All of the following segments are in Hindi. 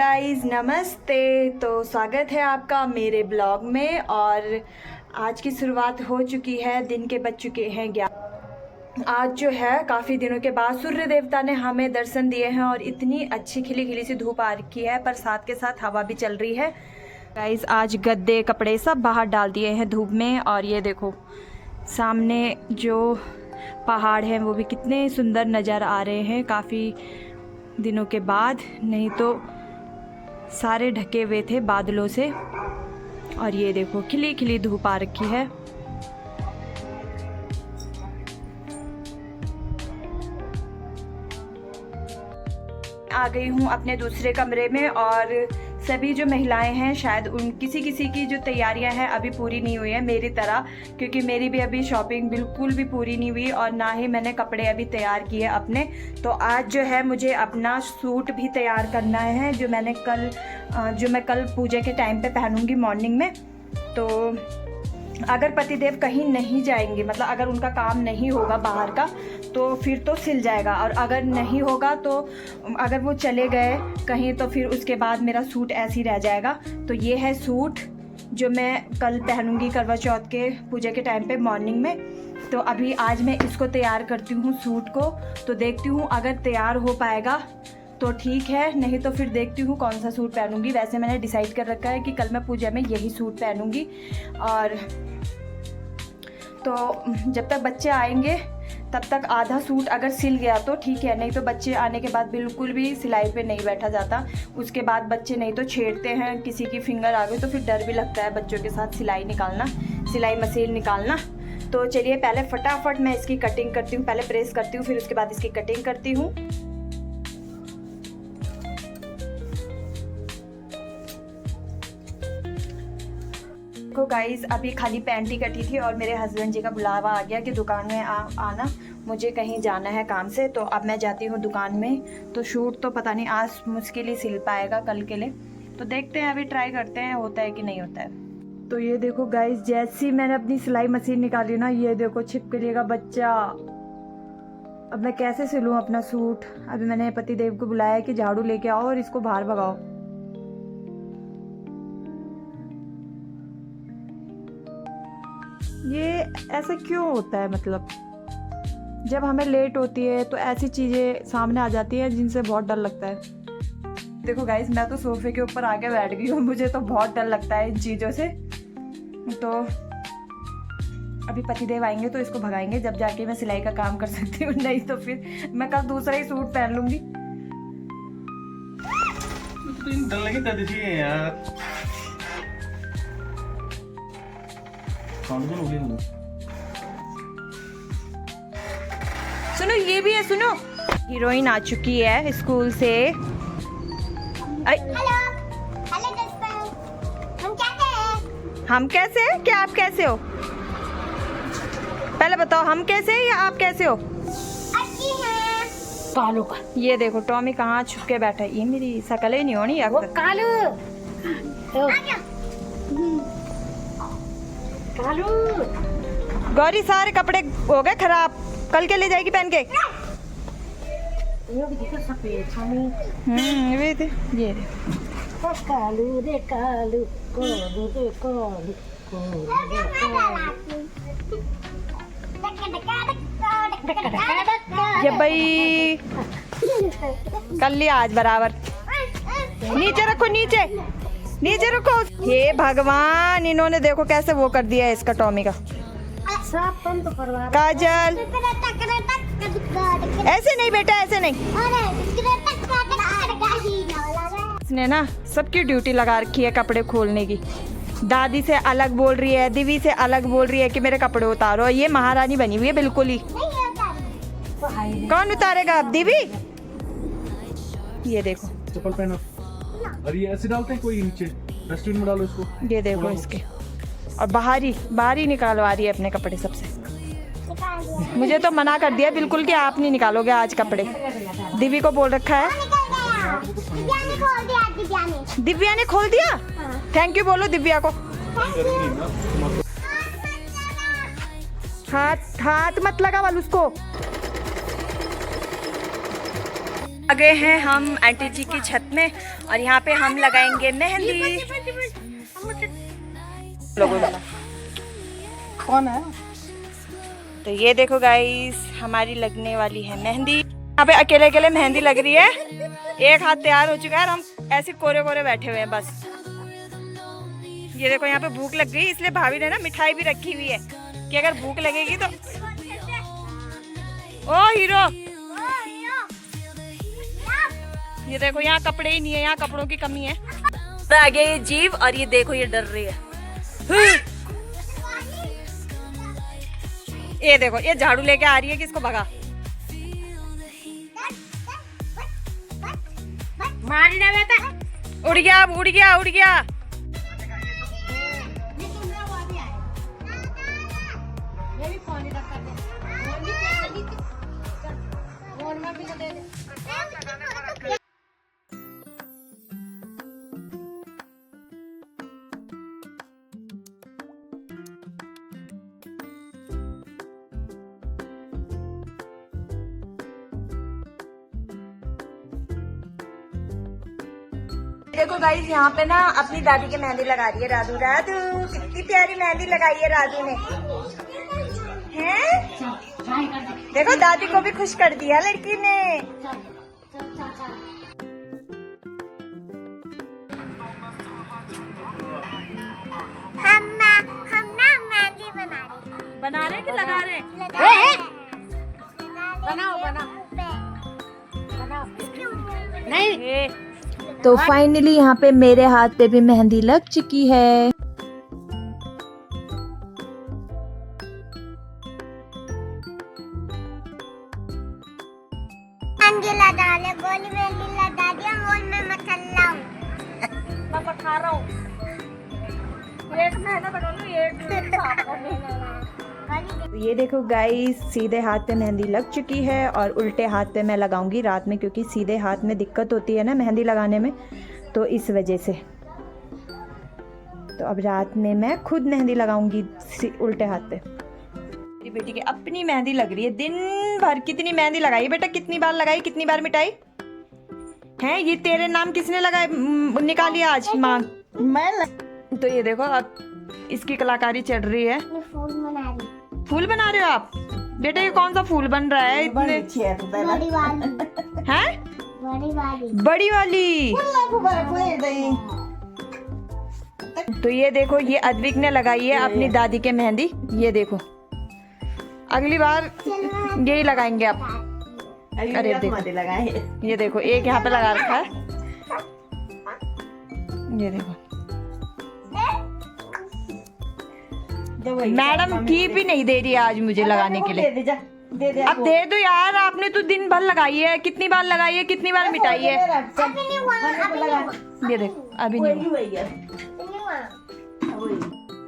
गाइस, नमस्ते। तो स्वागत है आपका मेरे ब्लॉग में। और आज की शुरुआत हो चुकी है, दिन के बज चुके हैं 11। आज जो है काफ़ी दिनों के बाद सूर्य देवता ने हमें दर्शन दिए हैं और इतनी अच्छी खिली खिली सी धूप आ रखी है, पर साथ के साथ हवा भी चल रही है। गाइस, आज गद्दे कपड़े सब बाहर डाल दिए हैं धूप में। और ये देखो सामने जो पहाड़ हैं वो भी कितने सुंदर नज़र आ रहे हैं काफ़ी दिनों के बाद, नहीं तो सारे ढके हुए थे बादलों से। और ये देखो खिली खिली धूप आ रखी है। आ गई हूँ अपने दूसरे कमरे में और सभी जो महिलाएं हैं शायद उन किसी की जो तैयारियां हैं अभी पूरी नहीं हुई है मेरी तरह, क्योंकि मेरी भी अभी शॉपिंग बिल्कुल भी पूरी नहीं हुई और ना ही मैंने कपड़े अभी तैयार किए अपने। तो आज जो है मुझे अपना सूट भी तैयार करना है जो मैं कल पूजा के टाइम पे पहनूंगी मॉर्निंग में। तो अगर पतिदेव कहीं नहीं जाएंगे, मतलब अगर उनका काम नहीं होगा बाहर का, तो फिर तो सिल जाएगा। और अगर नहीं होगा तो अगर वो चले गए कहीं तो फिर उसके बाद मेरा सूट ऐसे ही रह जाएगा। तो ये है सूट जो मैं कल पहनूंगी करवा चौथ के पूजा के टाइम पे मॉर्निंग में। तो अभी आज मैं इसको तैयार करती हूँ सूट को। तो देखती हूँ अगर तैयार हो पाएगा तो ठीक है, नहीं तो फिर देखती हूँ कौन सा सूट पहनूंगी। वैसे मैंने डिसाइड कर रखा है कि कल मैं पूजा में यही सूट पहनूंगी। और तो जब तक बच्चे आएंगे तब तक आधा सूट अगर सिल गया तो ठीक है, नहीं तो बच्चे आने के बाद बिल्कुल भी सिलाई पे नहीं बैठा जाता। उसके बाद बच्चे नहीं तो छेड़ते हैं, किसी की फिंगर आ गई तो फिर डर भी लगता है बच्चों के साथ सिलाई मशीन निकालना। तो चलिए पहले फटाफट मैं इसकी कटिंग करती हूँ, पहले प्रेस करती हूँ फिर उसके बाद इसकी कटिंग करती हूँ। देखो गाइस, अभी खाली पैंट ही कटी थी और मेरे हस्बैंड जी का बुलावा आ गया कि दुकान में आना, मुझे कहीं जाना है काम से। तो अब मैं जाती हूँ दुकान में। तो शूट तो पता नहीं आज मुश्किल ही सिल पाएगा कल के लिए, तो देखते हैं, अभी ट्राई करते हैं होता है कि नहीं होता है। तो ये देखो गाइस, जैसी मैंने अपनी सिलाई मशीन निकाली ना, ये देखो छिपकली का बच्चा। अब मैं कैसे सिलूँ अपना सूट। अभी मैंने पतिदेव को बुलाया कि झाड़ू लेके आओ और इसको बाहर भगाओ। ये ऐसा क्यों होता है, मतलब जब हमें लेट होती है तो ऐसी चीज़ें सामने आ जाती हैं जिनसे बहुत डर लगता है। देखो गाइस, मैं तो सोफे के ऊपर आके बैठ गई हूँ, मुझे तो बहुत डर लगता है इन चीज़ों से। तो अभी पतिदेव आएंगे तो इसको भगाएंगे, जब जाके मैं सिलाई का काम कर सकती हूँ, नहीं तो फिर मैं कल दूसरा ही सूट पहन लूँगी। डर लगे यार। सुनो, ये भी है, सुनो। हीरोइन आ चुकी है स्कूल से। हेलो दोस्तों, हम कैसे हैं? हम कैसे हैं? क्या आप कैसे हो? पहले बताओ, हम कैसे हैं या आप कैसे हो? अच्छी हैं। कालू का ये देखो टॉमी कहाँ छुप के बैठा है। ये मेरी शकल ही नहीं होनी वो कालू। कालू गौरी, सारे कपड़े हो गए खराब, कल के ले जाएगी पहन के। ये भी देखो सफेद छानी। ये थे, ये कालू रे कालू, कालू रे कालू, ये भाई कर लिया आज बराबर। नीचे रखो, नीचे रखो। हे भगवान, इन्होंने देखो कैसे वो कर दिया है इसका टॉमी का। काजल, ऐसे नहीं बेटा, ऐसे नहीं। इसने ना सबकी ड्यूटी लगा रखी है कपड़े खोलने की। दादी से अलग बोल रही है, दिवी से अलग बोल रही है कि मेरे कपड़े उतारो। ये महारानी बनी हुई है बिल्कुल ही। कौन उतारेगा अब? दिवी। ये देखो चप्पल पहनो। अरे ऐसे डालते हैं कोई नीचे, डस्टबिन में डालो इसको। ये देखो इसके, और बाहर ही निकालवा रही है अपने कपड़े सबसे। मुझे तो मना कर दिया बिल्कुल कि आप नहीं निकालोगे आज कपड़े। दिव्या को बोल रखा है। दिव्या ने खोल दिया। थैंक यू बोलो दिव्या को। हाथ मत लगा वाल उसको। आ गए हैं हम आंटी जी की छत में और यहाँ पे हम लगाएंगे मेहंदी। कौन है? तो ये देखो गाइस, हमारी लगने वाली है मेहंदी। यहाँ पे अकेले अकेले मेहंदी लग रही है, एक हाथ तैयार हो चुका है और हम ऐसे कोरे कोरे बैठे हुए हैं बस। ये देखो यहाँ पे भूख लग गई, इसलिए भाभी ने ना मिठाई भी रखी हुई है कि अगर भूख लगेगी तो। ओ हीरो, ये देखो यहाँ कपड़े ही नहीं है, यहाँ कपड़ों की कमी है। तो आगे ये जीव और ये देखो ये डर रही है। ये देखो ये झाड़ू लेके आ रही है कि इसको भगा। मारना बेटा। उड़ गया, उड़ गया, उड़ गया। ये भी फोन ही रखा दे। फोन भी जल्दी फोन में भी दे दे। देखो गाइस, यहाँ पे ना अपनी दादी की मेहंदी लगा रही है राधू। राधू कितनी प्यारी मेहंदी लगाई है राधू ने, हैं? देखो दादी को भी खुश कर दिया लड़की ने। हम ना मेहंदी बना रहे कि लगा रहे? बनाओ। नहीं। तो फाइनली यहाँ पे मेरे हाथ पे भी मेहंदी लग चुकी है। अंजिला डाले गोली मेहंदी लगा दिया, मोल में मसाला मैं पका रहा हूँ, एक महीना बना लूँ, तो ये देखो गाइस, सीधे हाथ पे मेहंदी लग चुकी है और उल्टे हाथ पे मैं लगाऊंगी रात में, क्योंकि सीधे हाथ में दिक्कत होती है ना मेहंदी लगाने में, तो इस वजह से। तो अब रात में मैं खुद मेहंदी लगाऊंगी उल्टे हाथ पे। मेरी बेटी की अपनी मेहंदी लग रही है दिन भर। कितनी मेहंदी लगाई बेटा, कितनी बार लगाई, कितनी बार मिटाई है? ये तेरे नाम किसने लगाए निकाली आज माँ? मैं तो ये देखो अब इसकी कलाकारी चल रही है। फूल बना रही। फूल बना रहे हो आप बेटा? ये कौन सा फूल बन रहा है इतने? बड़ी वाली। हैं? बड़ी वाली। बड़ी वाली। तो ये देखो, ये अद्विक ने लगाई है अपनी दादी के मेहंदी। ये देखो, अगली बार यही लगाएंगे आप। अरे देखो, ये देखो एक यहाँ पे लगा रखा है, ये देखो। मैडम की भी नहीं दे रही आज मुझे लगाने के लिए। अब दे दो यार, आपने तो दिन भर लगाई है, कितनी बार लगाई है, कितनी बार मिटाई है? ये देखो अभी नहीं हुआ।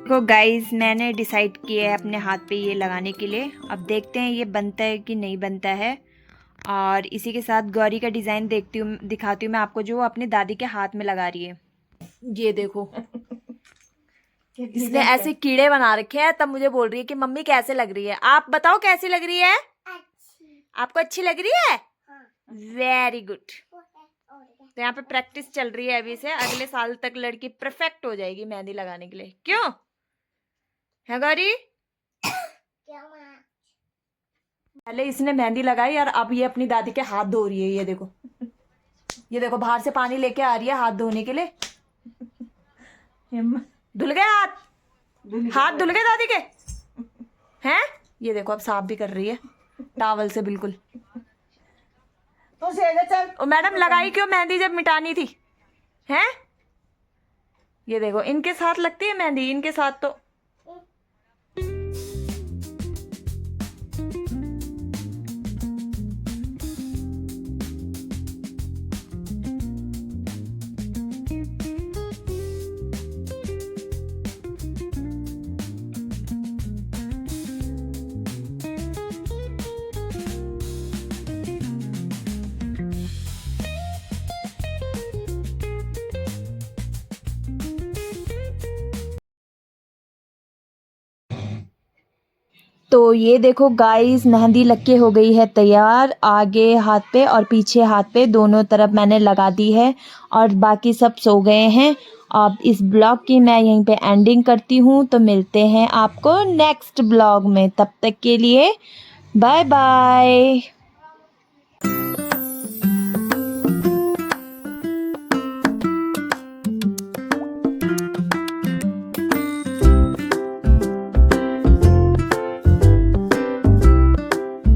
देखो गाइस, मैंने डिसाइड किया है अपने हाथ पे ये लगाने के लिए। अब देखते हैं ये बनता है कि नहीं बनता है। और इसी के साथ गौरी का डिज़ाइन दिखाती हूँ मैं आपको, जो वो अपनी दादी के हाथ में लगा रही है। ये देखो इसने ऐसे कीड़े बना रखे हैं, तब मुझे बोल रही है कि मम्मी कैसे लग रही है। आप बताओ कैसी लग रही है? आपको अच्छी लग रही है? Very good. तो यहाँ पे प्रैक्टिस चल रही है अभी से, अगले साल तक लड़की परफेक्ट हो जाएगी मेहंदी लगाने के लिए। क्यों है गौरी? पहले इसने मेहंदी लगाई और अब ये अपनी दादी के हाथ धो रही है। ये देखो, ये देखो बाहर से पानी लेके आ रही है हाथ धोने के लिए। धुल गए हाथ धुल गए दादी के हैं? ये देखो अब साफ भी कर रही है टॉवल से बिल्कुल। तो मैडम लगाई क्यों मेहंदी जब मिटानी थी हैं? ये देखो इनके साथ लगती है मेहंदी, इनके साथ तो तो ये देखो गाइस, मेहंदी लग के हो गई है तैयार। आगे हाथ पे और पीछे हाथ पे दोनों तरफ मैंने लगा दी है और बाकी सब सो गए हैं। अब इस ब्लॉग की मैं यहीं पे एंडिंग करती हूँ। तो मिलते हैं आपको नेक्स्ट ब्लॉग में, तब तक के लिए बाय बाय।